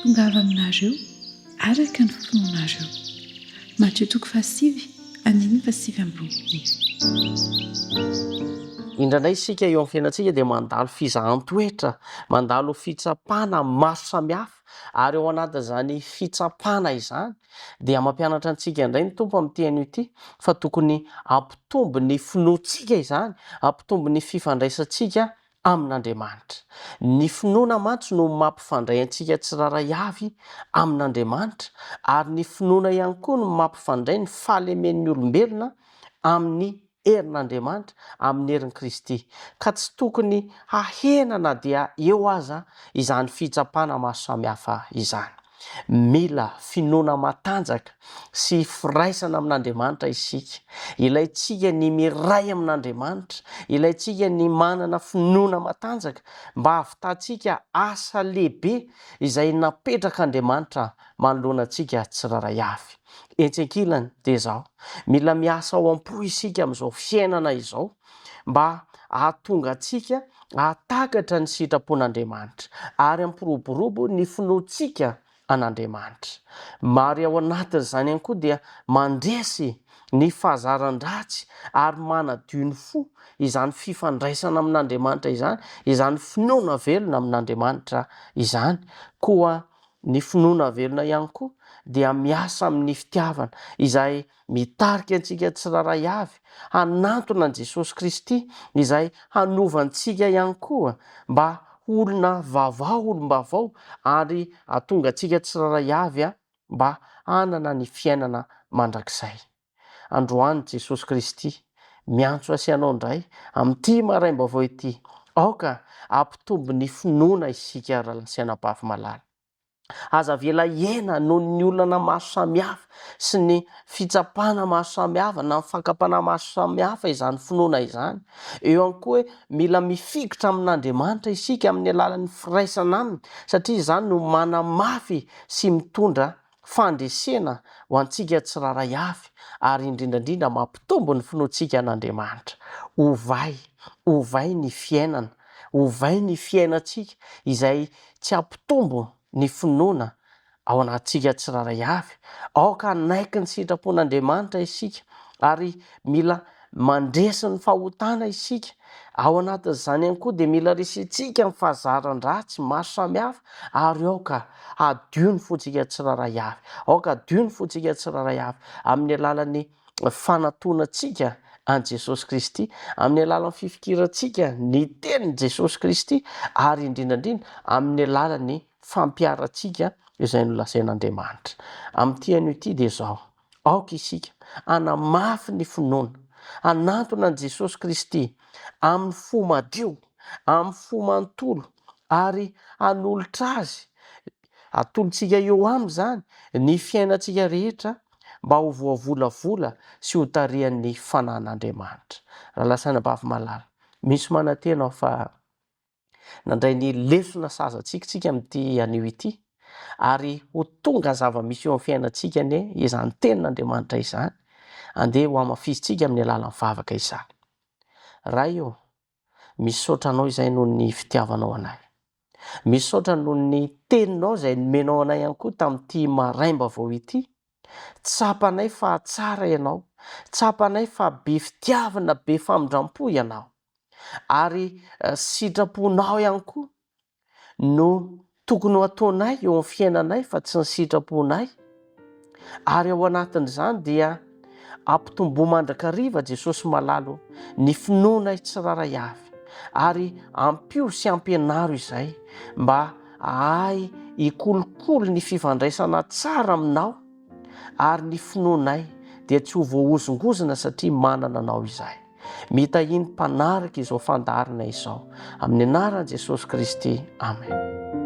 tongava aminareo araka ny finoanareo. Mateo toko fasivy andiny fasivy ambroapolo. Indraindray isika eo amin'ny fiainantsika dia mandalo fizahan-toetra, mandalo fitsapana maro samihafa, ary ao anatin'izany fitsapana izany dia mampianatra antsika indray ny tompo amin'ny teny ity fa tokony ampitombo ny finoantsika izany, ampitombo ny fifandraisantsika amin'Andriamanitra. Ny finoana mantsy no mampifandray antsika tsiraray avy amin'Andriamanitra, ary ny finoana ihany koa no mampifandray ny fahalemen'ny olombelona amin'ny herin'Andriamanitra, amin'ny herin'i Kristy. Ka tsy tokony hahena na dia eo aza izany fitsapana maro samihafa izany. Mila finoana matanjaka sy firaisana amin'Andriamanitra isika. Ilayntsika ny miray amin'Andriamanitra, ilayntsika ny manana finoana matanjaka mba hahavitantsika asa lehibe izay napetrak'Andriamanitra manoloana antsika tsiraray avy. Entsi-ankilany dia izao, mila miasa ao am-po isika amin'izao fiainana izao mba hahatonga antsika hahatakatra ny sitrapon'Andriamanitra ary hampiroborobo ny finoantsika an'Andriamanitra. Maro ao anatin'izany ihany koa dia mandresy ny fahazaran-dratsy ary manadio ny fo izany fifandraisana amin'Andriamanitra izany, izany finoana velona amin'Andriamanitra izany. Koa ny finoana velona ihany koa dia miasa amin'ny fitiavana izay mitarika antsika tsiraray avy hanantona an'i Jesosy Kristy, izay hanovantsika ihany koa mba olona vaovao, olom-baovao, ary hahatonga antsika tsiraray avy mba hanana ny fiainana mandrakizay. Androany Jesosy Kristy miantso asianao indray amin'ity maraim-baovao ity. Aoka ampitombo ny finoana isika rahalasianam-bavy malala. Aza velahena noho ny olana maro samihafa sy ny fitsapana maro samihafa na fakapana maro samihafa izany finoana izany. Eo ihany koa mila mifikitra amin'Andriamanitra isika amin'ny alalan'ny firaisana aminy, satria izany no manamafy sy mitondra fandresena ho antsika tsiraray avy, ary indrindrandrindra mampitombo ny finoantsika an'Andriamanitra. Ovay ny fiainana, ovay ny fiainantsika izay tsy ampitombo ny finoana ao anatintsika tsiraray avy. Aoka naiky ny sitrapon'Andriamanitra isika ary mila mandresy ny fahotana isika. Ao anatin'izany ihany koa dia mila resintsika ny fahazaran-dratsy maro samihafa, ary aoka hadio ny fontsika tsiraray avy. Aoka hadio ny fontsika tsiraray avy amin'ny alalan'ny fanantonantsika an Jesosy Kristy, amin'ny alalan'ny fifikirantsika ny tenin' Jesosy Kristy, ary indrindrandrindra amin'ny alalan'ny fampiarantsika izay nolazain'Andriamanitra. Amin'ity an'ity dia izao, aoka isika hanamafy ny finoana, hanantona an'i Jesosy Kristy amin'ny fo madio, amin'ny fo manontolo, ary hanolotra azy, atolontsika eo aminy izany ny fiainantsika rehetra mba ho voavolavola sy ho tarihan'ny fanahin'Andriamanitra. Rahalasanam-bavy malala, misy manantena aho fa nandray ny lesona sazantsika tsika amin'ity anio ity, ary ho tonga zava-misy eo amin'ny fiainantsika anie izany tenin'Andriamanitra izany, andeha ho amafisintsika amin'ny alalan'ny vavaka izany. Ray eo, misaotra anao izay noho ny fitiavanao anay. Misaotra noho ny teninao izay nomenao anay ihany koa tamin'ity maraim-baovao ity. Tsapanay fa tsara ianao, tsapanay fa be fitiavana, be famindrampo ianao, ary sitraponao ihany koa no tokony ho ataonay eo amin'ny fiainanay fa tsy ny sitraponay. Ary ao anatin'izany dia ampitombo mandrakariva Jesosy malalo ny finoanay tsiraray avy, ary ampio sy ampianaro izay mba ahay hikolokolo ny fifandraisana tsara aminao, ary ny finoanay dia tsy ho voahozongozona satria manana anao izay. Mitahiny mpanaraka izao fandaharana izao amin'ny anaran'i Jesosy Kristy. Amen.